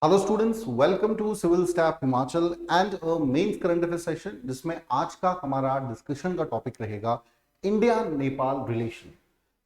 Hello students, welcome to civil staff Himachal and mains current affair session, जिसमें आज का हमारा डिस्कशन का टॉपिक रहेगा इंडिया नेपाल रिलेशन।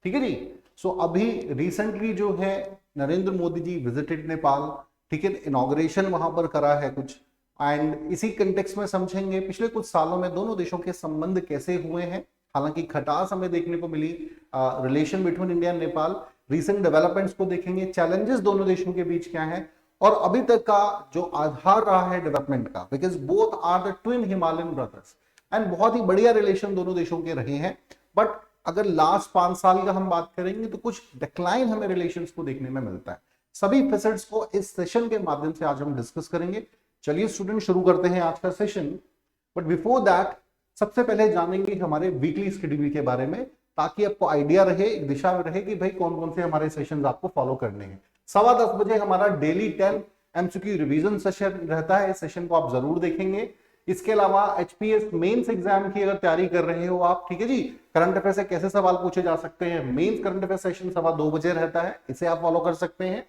ठीक है जी। सो अभी रिसेंटली जो है नरेंद्र मोदी जी विजिटेड नेपाल। ठीक है, इनॉग्रेशन वहां पर करा है कुछ, एंड इसी कंटेक्स्ट में समझेंगे पिछले कुछ सालों में दोनों देशों के संबंध कैसे हुए हैं। हालांकि खटास हमें देखने को मिली relation between India and Nepal. Recent developments को देखेंगे, चैलेंजेस दोनों देशों के बीच क्या है, और अभी तक का जो आधार रहा है डेवलपमेंट का, because both are the twin Himalayan brothers and बहुत ही बढ़िया रिलेशन दोनों देशों के रहे हैं। बट अगर लास्ट 5 साल का हम बात करेंगे तो कुछ डिक्लाइन हमें रिलेशंस को देखने में मिलता है। सभी फेसेट्स को इस सेशन के माध्यम से आज हम डिस्कस करेंगे। चलिए स्टूडेंट, शुरू करते हैं आज का सेशन। बट बिफोर दैट सबसे पहले जानेंगे हमारे वीकली शेड्यूल के बारे में, ताकि आपको आइडिया रहे, एक दिशा में रहे कि भाई कौन कौन से हमारे सेशंस आपको फॉलो करने हैं। 10:15 बजे हमारा डेली 10 MCQ रिवीजन सेशन रहता है। इस सेशन को आप जरूर देखेंगे। इसके अलावा एचपीएस मेंस एग्जाम की अगर तैयारी कर रहे हो आप, ठीक है जी, करंट अफेयर से कैसे सवाल पूछे जा सकते हैं, मेंस करंट अफेयर सेशन 2:15 बजे रहता है, इसे आप फॉलो कर सकते हैं।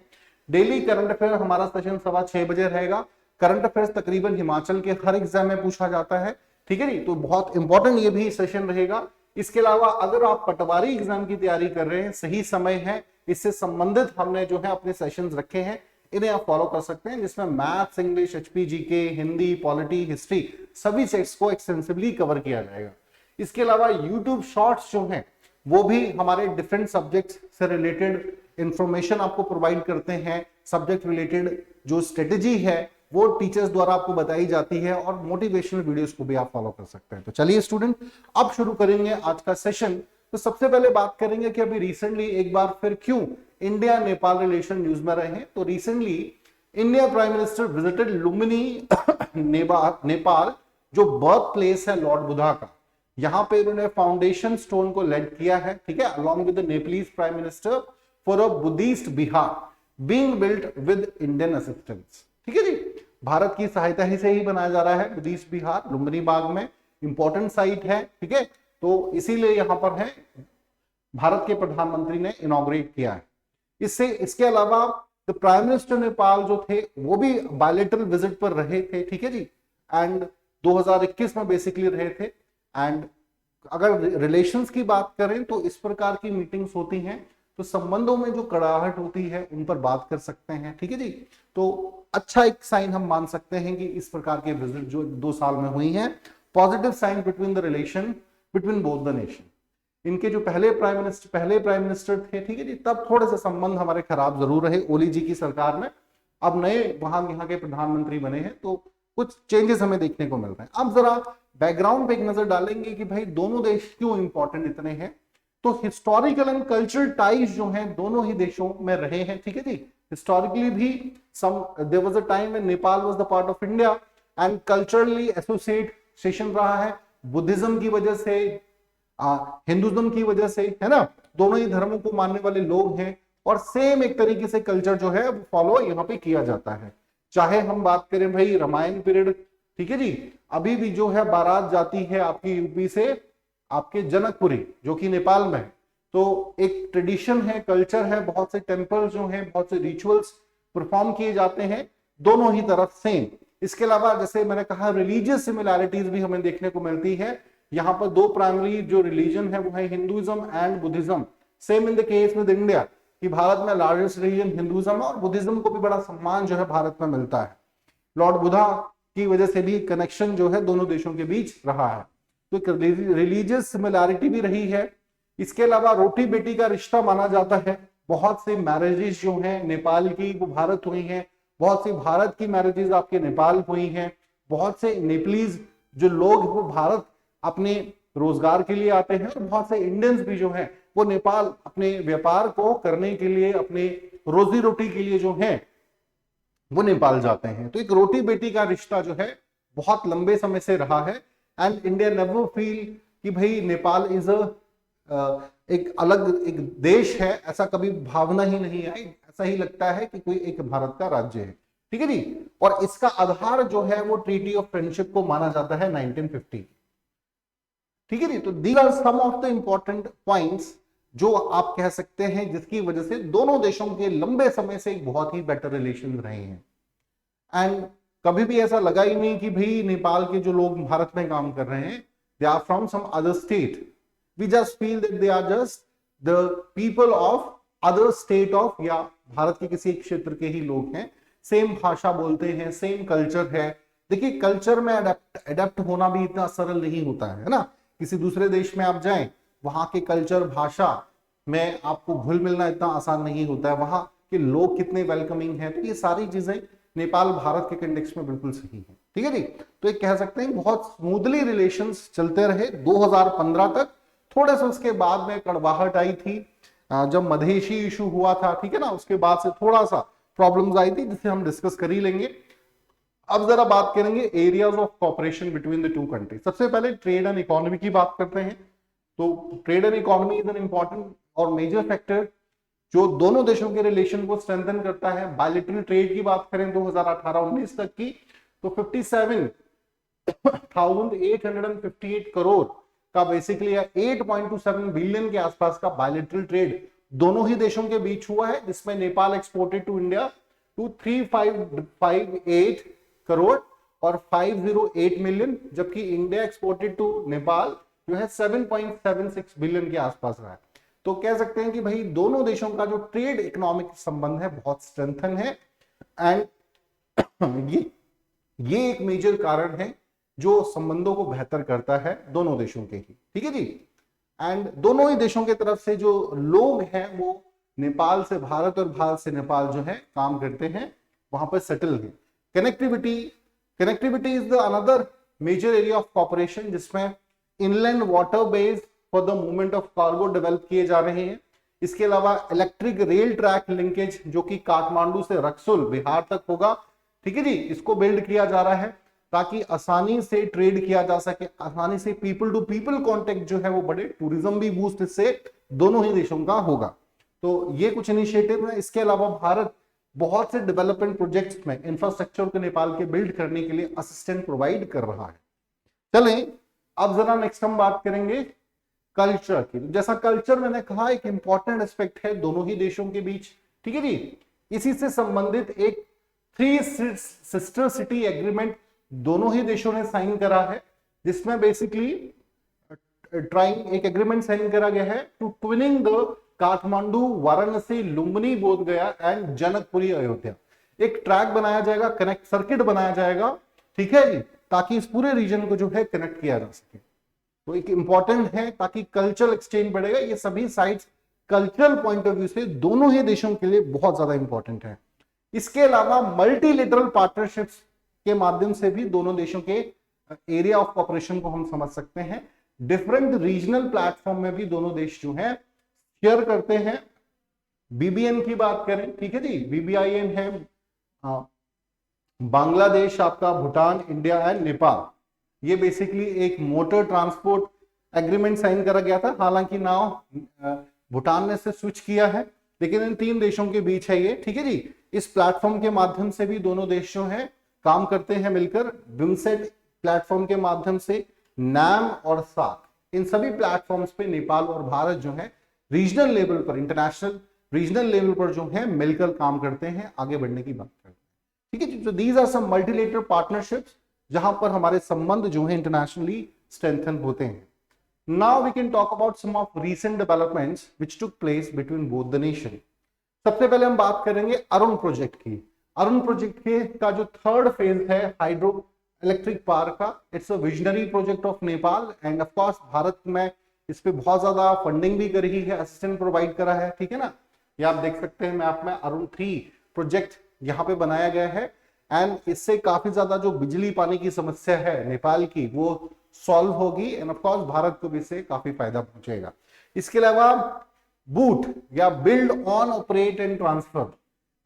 डेली करंट अफेयर हमारा सेशन 6:15 बजे रहेगा। करंट अफेयर्स तकरीबन हिमाचल के हर एग्जाम में पूछा जाता है। ठीक है जी, तो बहुत इंपॉर्टेंट ये भी सेशन रहेगा। इसके अलावा अगर आप पटवारी एग्जाम की तैयारी कर रहे हैं, सही समय है, इससे संबंधित हमने जो है अपने सेशंस रखे हैं, इन्हें आप फॉलो कर सकते हैं, जिसमें maths, English, HPGK, Hindi, polity, history सभी सेट्स को एक्सटेंसिवली कवर किया जाएगा। इसके अलावा यूट्यूब शॉर्ट्स जो हैं वो भी हमारे डिफरेंट सब्जेक्ट्स से रिलेटेड इंफॉर्मेशन आपको प्रोवाइड करते हैं। सब्जेक्ट रिलेटेड जो स्ट्रेटेजी है वो टीचर्स द्वारा आपको बताई जाती है, और मोटिवेशनल वीडियोस को भी आप फॉलो कर सकते हैं। तो चलिए स्टूडेंट, अब शुरू करेंगे आज का सेशन। तो सबसे पहले बात करेंगे कि अभी रिसेंटली एक बार फिर क्यों इंडिया नेपाल रिलेशन न्यूज में रहे हैं। तो recently India prime minister visited Lumbini Nepal, जो बर्थ प्लेस है लॉर्ड बुद्धा का। यहां पे उन्होंने फाउंडेशन स्टोन को लेड किया है, ठीक है, along with the Nepalese prime minister for a Buddhist Bihar being built with Indian assistance. ठीक है जी, भारत की सहायता ही से ही बनाया जा रहा है बुद्धिस्ट बिहार लुम्बिनी बाग में। इंपॉर्टेंट साइट है, ठीक है, तो इसीलिए यहां पर है, भारत के प्रधानमंत्री ने इनॉग्रेट किया है। इसके अलावा द प्राइम मिनिस्टर नेपाल जो थे वो भी बायलैटरल विजिट पर रहे थे, ठीक है जी, एंड 2021 में बेसिकली रहे थे। एंड अगर रिलेशंस की बात करें तो इस प्रकार की मीटिंग्स होती हैं तो संबंधों में जो कड़ाहट होती है उन पर बात कर सकते हैं। ठीक है जी, तो अच्छा एक साइन हम मान सकते हैं कि इस प्रकार के विजिट जो 2 साल में हुई हैं, positive sign between the relation between both the nation. इनके जो पहले प्राइम मिनिस्टर थे, ठीक है जी, तब थोड़े से संबंध हमारे खराब जरूर रहे ओली जी की सरकार में। अब नए यहाँ के प्रधानमंत्री बने हैं तो कुछ चेंजेस हमें देखने को मिल रहे हैं। अब जरा बैकग्राउंड पे एक नजर डालेंगे कि भाई दोनों देश क्यों इंपॉर्टेंट इतने हैं। तो हिस्टोरिकल एंड कल्चरल टाइज जो हैं दोनों ही देशों में रहे हैं। ठीक है जी, हिस्टोरिकली भी there was a time when Nepal was the part of India, and culturally association रहा है बुद्धिज्म की वजह से, हिंदुज्म की वजह से, है ना, दोनों ही धर्मों को मानने वाले लोग हैं, और सेम एक तरीके से कल्चर जो है वो फॉलो यहाँ पे किया जाता है। चाहे हम बात करें भाई रामायण पीरियड, ठीक है जी, अभी भी जो है बारात जाती है आपकी यूपी से आपके जनकपुरी जो कि नेपाल में है, तो एक ट्रेडिशन है, कल्चर है, बहुत से टेम्पल जो हैं, बहुत से रिचुअल्स परफॉर्म किए जाते हैं दोनों ही तरफ सेम। इसके अलावा जैसे मैंने कहा रिलीजियस सिमिलैरिटीज भी हमें देखने को मिलती है। यहाँ पर 2 प्राइमरी जो रिलीजन है वो है Hinduism and Buddhism. Same in the case with India कि भारत में लार्जेस्ट रिलीजन हिंदुइज्म है, और बुद्धिज्म को भी बड़ा सम्मान जो है भारत में मिलता है। लॉर्ड बुद्धा की वजह से भी कनेक्शन जो है दोनों देशों के बीच रहा है, तो एक रिलीजियस सिमिलैरिटी भी रही है। इसके अलावा रोटी बेटी का रिश्ता माना जाता है। बहुत सी मैरिजेस जो हैं नेपाल की वो भारत हुई हैं, बहुत सी भारत की मैरिजेस आपके नेपाल हुई हैं। बहुत से नेपालीज जो लोग वो भारत अपने रोजगार के लिए आते हैं, और बहुत से इंडियंस भी जो हैं वो नेपाल अपने व्यापार को करने के लिए, अपने रोजी रोटी के लिए जो है वो नेपाल जाते हैं। तो एक रोटी बेटी का रिश्ता जो है बहुत लंबे समय से रहा है, एंड इंडिया नेवर फील कि भाई नेपाल इज एक अलग एक देश है, ऐसा कभी भावना ही नहीं आई। ऐसा ही लगता है कि कोई एक भारत का राज्य है। ठीक है जी, और इसका आधार जो है वो ट्रीटी ऑफ फ्रेंडशिप को माना जाता है 1950। ठीक है जी, तो these are some of the important points जो आप कह सकते हैं जिसकी वजह से दोनों देशों के लंबे समय से एक बहुत ही बेटर रिलेशन रहे हैं। एंड कभी भी ऐसा लगा ही नहीं कि भाई नेपाल के जो लोग भारत में काम कर रहे हैं they are from some other state. We just feel that they are just the people of other state of, या भारत के किसी एक क्षेत्र के ही लोग हैं, सेम भाषा बोलते हैं, सेम कल्चर है. देखिए कल्चर में अडेप्ट होना भी इतना सरल नहीं होता है ना. किसी दूसरे देश में आप जाएं, वहां के कल्चर भाषा में आपको घुल मिलना इतना आसान नहीं होता है. वहां के लोग कितने वेलकमिंग हैं, तो ये सारी चीजें नेपाल भारत के कंटेक्स्ट में बिल्कुल सही है. ठीक है जी. तो एक कह सकते हैं बहुत स्मूथली रिलेशंस चलते रहे 2015 तक. थोड़े से उसके बाद में कड़वाहट आई थी जब मधेशी इशू हुआ था. ठीक है ना, उसके बाद से थोड़ा सा प्रॉब्लम्स आई थी जिसे हम डिस्कस कर ही लेंगे. अब जरा बात करेंगे areas of cooperation between the two countries. सबसे पहले ट्रेड एंड इकोनॉमी की बात करते हैं. तो trade and economy is an important और मेजर फैक्टर जो दोनों देशों के रिलेशन को स्ट्रेंथन करता है. बायलैटरल ट्रेड की बात करें 2018-19 तक की, तो 57,858 करोड़ का बेसिकली 8.27 बिलियन के आसपास का बायलैटरल ट्रेड दोनों ही देशों के बीच हुआ है, जिसमें Nepal exported to India 2358 crore और 508 मिलियन, जबकि इंडिया एक्सपोर्टेड टू नेपाल जो है 7.76 बिलियन के आसपास रहा है. तो कह सकते हैं कि भाई दोनों देशों का जो ट्रेड इकोनॉमिक संबंध है बहुत स्ट्रेंथन है. एंड ये एक मेजर कारण है जो संबंधों को बेहतर करता है दोनों देशों के ही. ठीक है जी. एंड दोनों ही देशों के तरफ से जो लोग हैं वो नेपाल से भारत और भारत से नेपाल जो है काम करते हैं, वहां पर सेटल है. Connectivity is the another major area of cooperation, जिसमें inland water based for the movement of cargo develop किए जा रहे हैं. इसके अलावा इलेक्ट्रिक रेल ट्रैक लिंकेज जो कि काठमांडू से रक्सुल बिहार तक होगा. ठीक है जी. इसको बिल्ड किया जा रहा है ताकि आसानी से ट्रेड किया जा सके, आसानी से पीपल टू पीपल कांटेक्ट जो है वो बढ़े, टूरिज्म भी बूस्ट इससे दोनों ही देशों का होगा. तो ये कुछ इनिशिएटिव है. इसके अलावा भारत बहुत से डेवलपमेंट प्रोजेक्ट्स में इंफ्रास्ट्रक्चर को नेपाल के बिल्ड करने के लिए असिस्टेंट प्रोवाइड कर रहा है. चलें अब जरा नेक्स्ट हम बात करेंगे कल्चर की. जैसा कल्चर मैंने कहा एक इंपॉर्टेंट एस्पेक्ट है दोनों ही देशों के बीच. ठीक है जी. इसी से संबंधित एक 3 सिस्टर सिटी एग्रीमेंट दोनों ही देशों ने साइन करा है, जिसमें बेसिकली ट्राइंग एक एग्रीमेंट साइन करा गया है to twinning the Kathmandu, Varanasi, Lumbini, Bodh Gaya and Janakpuri Ayodhya. एक ट्रैक बनाया जाएगा, कनेक्ट सर्किट बनाया जाएगा. ठीक है जी. ताकि इस पूरे रीजन को जो है कनेक्ट किया जा सके. तो एक इंपॉर्टेंट है ताकि कल्चरल एक्सचेंज बढ़ेगा. ये सभी sites cultural point of view से दोनों ही देशों के लिए बहुत ज्यादा इंपॉर्टेंट है. इसके अलावा मल्टीलेटरल पार्टनरशिप्स के माध्यम से भी दोनों देशों के एरिया ऑफ कॉपरेशन को हम समझ सकते हैं. डिफरेंट रीजनल प्लेटफॉर्म में भी दोनों देश जो है शेयर करते हैं. बीबीएन की बात करें, ठीक है जी, बीबीआईएन है बांग्लादेश, आपका भूटान, इंडिया एंड नेपाल. ये बेसिकली एक मोटर ट्रांसपोर्ट एग्रीमेंट साइन करा गया था. हालांकि नाउ भूटान ने से स्विच किया है, लेकिन इन 3 देशों के बीच है ये. ठीक है जी. इस प्लेटफॉर्म के माध्यम से भी दोनों देश जो है काम करते हैं मिलकर. बिमसेट प्लेटफॉर्म के माध्यम से नाम और साक, इन सभी प्लेटफॉर्म्स पे नेपाल और भारत जो है रीजनल लेवल पर, इंटरनेशनल रीजनल लेवल पर जो है मिलकर काम करते हैं, आगे बढ़ने की बात करते हैं. ठीक है. तो these are some multilateral partnerships जहां पर हमारे संबंध जो है इंटरनेशनली स्ट्रेंथन होते हैं. Now we can talk about some of recent developments which took place between both the nation. सबसे पहले हम बात करेंगे अरुण प्रोजेक्ट की. अरुण प्रोजेक्ट के का जो 3rd फेज है हाइड्रो इलेक्ट्रिक पावर का, it's a visionary project of Nepal end of course Bharat में इस पे बहुत ज्यादा फंडिंग भी करी है, असिस्टेंट प्रोवाइड करा है. ठीक है ना. ये आप देख सकते हैं मैप में अरुण 3 प्रोजेक्ट यहाँ पे बनाया गया है. एंड इससे काफी ज्यादा जो बिजली पानी की समस्या है नेपाल की वो सॉल्व होगी एंड ऑफ कोर्स भारत को भी इससे काफी फायदा पहुंचेगा. इसके अलावा बूट या build on operate and transfer,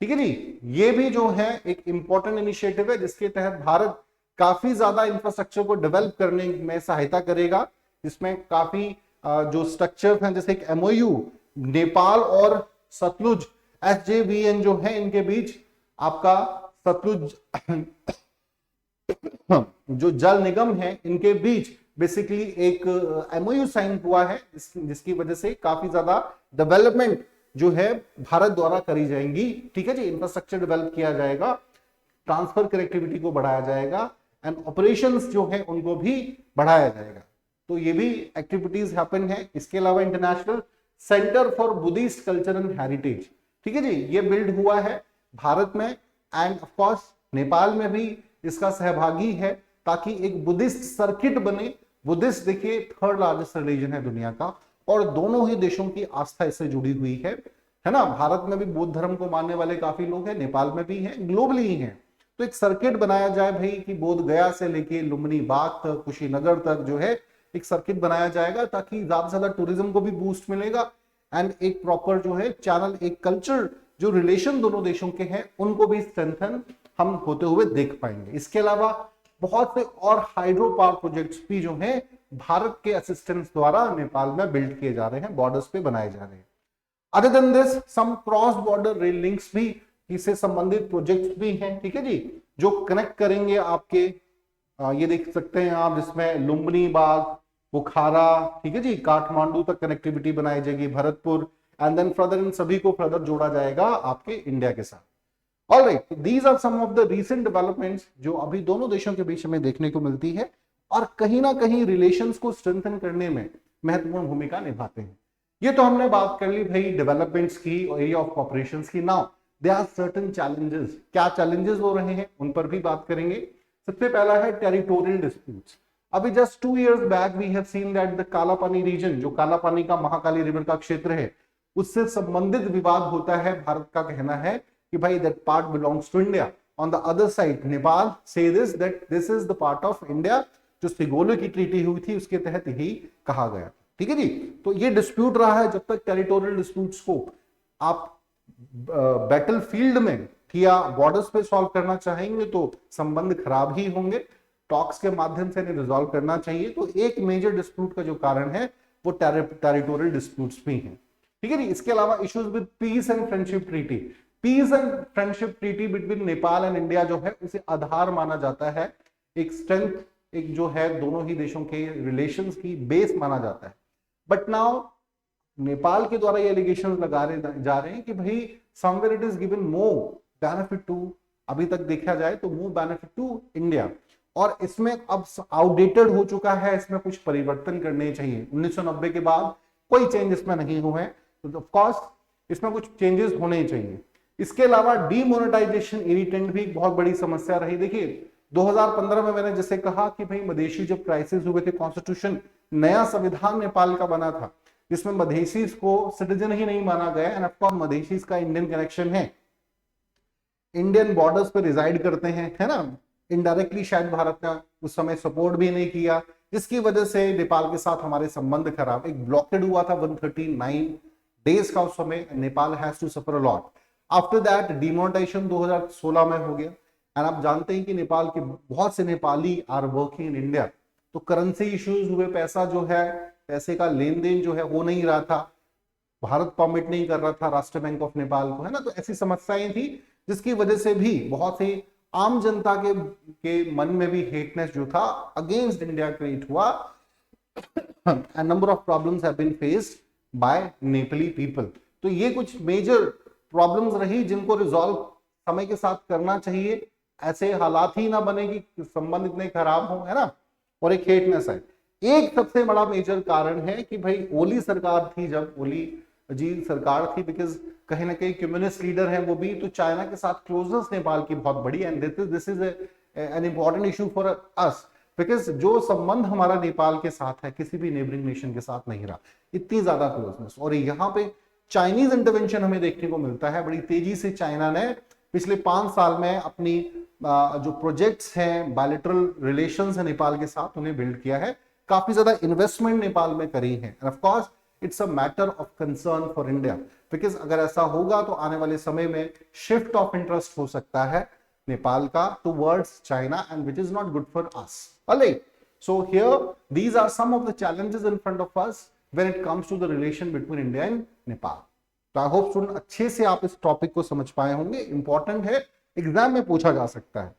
ठीक है जी, ये भी जो है एक इंपॉर्टेंट इनिशिएटिव है जिसके तहत भारत काफी ज्यादा इंफ्रास्ट्रक्चर को डेवलप करने में सहायता करेगा. जिसमें काफी जो स्ट्रक्चर हैं, जैसे एक एमओयू नेपाल और सतलुज SJVN जो है इनके बीच, आपका सतलुज जो जल निगम है इनके बीच बेसिकली एक एमओयू साइन हुआ है, जिसकी वजह से काफी ज्यादा डेवलपमेंट जो है भारत द्वारा करी जाएंगी. ठीक है जी. इंफ्रास्ट्रक्चर डेवलप किया जाएगा ट्रांसफर कनेक्टिविटी को बढ़ाया जाएगा एंड ऑपरेशंस जो है उनको भी बढ़ाया जाएगा। तो ये भी एक्टिविटीज हैपन है। इसके अलावा international centre for Buddhist culture and heritage, ठीक है जी, ये बिल्ड हुआ है भारत में एंड ऑफ कोर्स नेपाल में भी इसका सहभागी है, ताकि एक बुद्धिस्ट सर्किट बने। बुद्धिस्ट देखिए थर्ड लार्जेस्ट रिलीजन है दुनिया का, और दोनों ही देशों की आस्था इससे जुड़ी हुई है ना। भारत में भी बौद्ध धर्म को मानने वाले काफी लोग हैं, नेपाल में भी हैं, ग्लोबली ही हैं। तो एक सर्किट बनाया जाए भाई कि बोध गया से लेके लुम्बिनी बाग तक, कुशीनगर तक जो है एक सर्किट बनाया जाएगा, ताकि ज्यादा से ज्यादा टूरिज्म को भी बूस्ट मिलेगा एंड एक प्रॉपर जो है चैनल, एक कल्चर जो रिलेशन दोनों देशों के हैं उनको भी स्ट्रेंथन हम होते हुए देख पाएंगे। इसके अलावा बहुत से और हाइड्रो पावर प्रोजेक्ट्स भी जो हैं भारत के असिस्टेंस द्वारा नेपाल में बिल्ड किए जा रहे हैं, बॉर्डर्स पे बनाए जा रहे हैं। Other than this some cross border rail links भी, इससे संबंधित प्रोजेक्ट्स भी हैं, ठीक है जी, जो कनेक्ट करेंगे आपके ये देख सकते हैं आप, जिसमें लुम्बिनी बाग, बुखारा, ठीक है जी, काठमांडू तक कनेक्टिविटी बनाई जाएगी, भरतपुर, एंड देन फर्दर इन सभी को फर्दर जोड़ा जाएगा आपके इंडिया के साथ। Alright, these are some of the recent developments जो अभी दोनों देशों के बीच में देखने को मिलती है और कहीं ना कहीं रिलेशंस को स्ट्रेंथन करने में महत्वपूर्ण भूमिका निभाते हैं। ये तो हमने बात कर ली भाई डेवलपमेंट्स की और एरिया ऑफ कॉपरेशंस की। Now there are certain challenges, क्या चैलेंजेस हो रहे हैं उन पर भी बात करेंगे। सबसे पहला है टेरिटोरियल डिस्प्यूट्स। अभी just 2 years back we have seen that the Kalapani region, जो कालापानी का महाकाली रिवर का क्षेत्र है, उससे संबंधित विवाद होता है। भारत का कहना है कि भाई that part belongs to India. On the other side Nepal से this that this is the part of India. जो सिगोलो की ट्रीटी हुई थी उसके तहत यही कहा गया, ठीक है जी। तो ये डिस्प्यूट रहा है। जब तक टेरिटोरियल डिस्प्यूट्स को आप बैटल फील्ड में या बॉर्डर्स पे सॉल्व करना चाहेंगे तो संबंध खराब ही होंगे। टॉक्स के माध्यम से इन्हें रिजॉल्व करना चाहिए। तो एक मेजर डिस्प्यूट का जो कारण है वो टेरिटोरियल डिस्प्यूट्स भी हैं, ठीक है जी। इसके अलावा issues with peace and friendship treaty. Peace and friendship treaty between Nepal and India जो है उसे आधार माना जाता है, एक स्ट्रेंथ, एक जो है दोनों ही देशों के रिलेशंस की बेस माना जाता है। बट नाउ नेपाल के द्वारा ये एलिगेशंस लगा रहे जा रहे हैं कि भाई somewhere it is given more benefit to, अभी तक देखा जाए तो मोर बेनिफिट टू इंडिया, और इसमें अब आउटडेटेड हो चुका है, इसमें कुछ परिवर्तन करने चाहिए। 1990 के बाद कोई चेंज इसमें नहीं हुए हैं, तो ऑफ कोर्स इसमें कुछ चेंजेस होने चाहिए। इसके अलावा डीमोनेटाइजेशन इरिटेंट भी बहुत बड़ी समस्या रही। देखिए 2015 में मैंने जैसे कहा कि भाई मधेशी जब क्राइसिस हुए थे, कॉन्स्टिट्यूशन, नया संविधान नेपाल का बना था जिसमें मधेशीज को सिटीजन ही नहीं माना गया, एंड ऑफ कोर्स मधेशीज का इंडियन कनेक्शन है, इंडियन बॉर्डर्स पे रिजाइड करते हैं, है ना। इनडायरेक्टली शायद भारत ने उस समय सपोर्ट भी नहीं किया, जिसकी वजह से नेपाल के साथ हमारे संबंध खराब, एक ब्लॉकेड हुआ था 139 डेज का उस समय। Nepal has to suffer a lot. After that demonetization 2016 में हो गया, एंड आप जानते हैं कि नेपाल के बहुत से Nepali are working in India, तो करेंसी इश्यूज हुए, पैसा जो है, पैसे का लेन देन जो है हो नहीं रहा था, भारत परमिट नहीं कर रहा था राष्ट्र बैंक ऑफ नेपाल को, है ना। तो ऐसी समस्याएं थी जिसकी वजह से भी बहुत से आम जनता के मन में भी हेटनेस जो था अगेंस्ट इंडिया क्रिएट हुआ, and number of problems have been faced by Nepali people. तो ये कुछ मेजर प्रॉब्लम्स रही जिनको रिजॉल्व समय के साथ करना चाहिए। ऐसे हालात ही ना बने कि संबंध इतने खराब हो, है ना, और एक हेटनेस है। एक सबसे बड़ा मेजर कारण है कि भाई ओली सरकार थी, जब ओली जी सरकार थी, बिकॉज कहीं ना कहीं कम्युनिस्ट लीडर है वो भी, तो चाइना के साथ क्लोजनेस नेपाल की बहुत बड़ी, and this is an important issue for us, because जो संबंध हमारा नेपाल के साथ है किसी भी नेबरिंग नेशन के साथ नहीं रहा, इतनी ज्यादा क्लोजनेस। और यहाँ पे चाइनीज इंटरवेंशन हमें देखने को मिलता है। बड़ी तेजी से चाइना ने पिछले 5 साल में अपनी जो प्रोजेक्ट्स हैं, बायलैटरल रिलेशंस है नेपाल के साथ, उन्हें बिल्ड किया है, काफी ज्यादा इन्वेस्टमेंट नेपाल में करी है। End of course it's a matter of concern for India, because अगर ऐसा होगा तो आने वाले समय में शिफ्ट ऑफ इंटरेस्ट हो सकता है नेपाल का towards China, and which is not good for us. Alright, so here these are some of the challenges in front of us when it comes to the relation between India and Nepal. तो I hope student अच्छे से आप इस topic को समझ पाए होंगे, important है, एग्जाम में पूछा जा सकता है।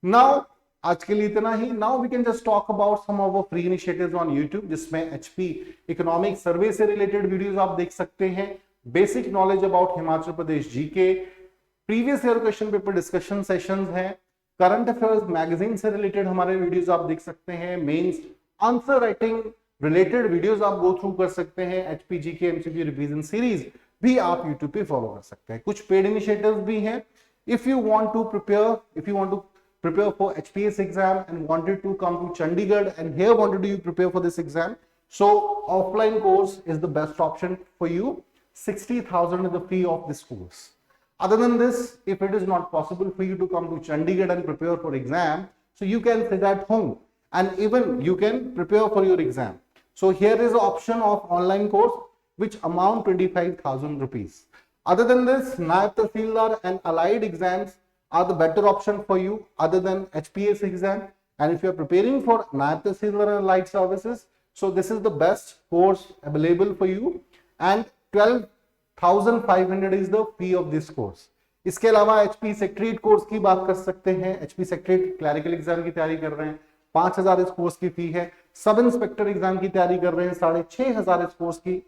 नाउ आज के लिए इतना ही। Now we can just talk about some of our free initiatives on YouTube, जिसमें एचपी इकोनॉमिक सर्वे से रिलेटेड वीडियोस आप देख सकते हैं, basic knowledge about Himachal Pradesh GK, previous year question paper discussion sessions हैं, करंट अफेयर्स मैगजीन से related हमारे videos आप देख सकते हैं, mains answer writing related videos आप गो थ्रू कर सकते हैं, एचपीजी के एमसीक्यू रिवीजन सीरीज भी आप यूट्यूब पे फॉलो कर सकते हैं। कुछ पेड इनिशिएटिव्स भी हैं। If you want to prepare for HPS exam and wanted to come to Chandigarh and here wanted to prepare for this exam, so offline course is the best option for you. 60,000 is the fee of this course. Other than this, if it is not possible for you to come to Chandigarh and prepare for exam, so you can sit at home and even you can prepare for your exam. So here is the option of online course which amount 25,000 rupees. Other than this, Nayab Tahsildar and allied exams are the better option for you other than HPS exam. And if you are preparing for Nayab Tahsildar and allied services, so this is the best course available for you and 12,500 is the fee of this course. इसके अलावा HP secretariat course की बात कर सकते हैं। HP secretariat clerical exam की तैयारी कर रहे हैं, 5,000 इस कोर्स की फी है। सब इंस्पेक्टर एग्जाम की तैयारी कर रहे हैं, 6,500 इस कोर्स की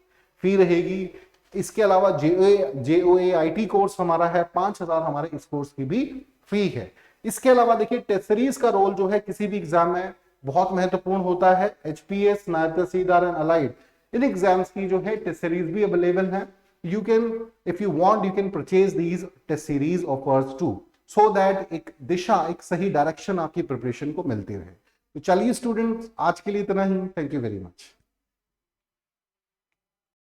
फी रहेगी। इसके अलावा JOA IT कोर्स हमारा है, 5,000 हमारे इस कोर्स की भी फी है। इसके अलावा देखिए टेस्ट सीरीज का रोल जो है किसी भी एग्जाम में बहुत महत्वपूर्ण होता है। HPS, नायब तहसीलदार एंड अलाइड इन एग्जाम्स की जो है टेस्ट सीरीज भी अवेलेबल है। You can, if you want, you can purchase these test series of course too, so that एक दिशा, एक सही डायरेक्शन आपकी प्रिपरेशन को मिलती रहे। तो चलिए स्टूडेंट्स, आज के लिए इतना ही। Thank you very much.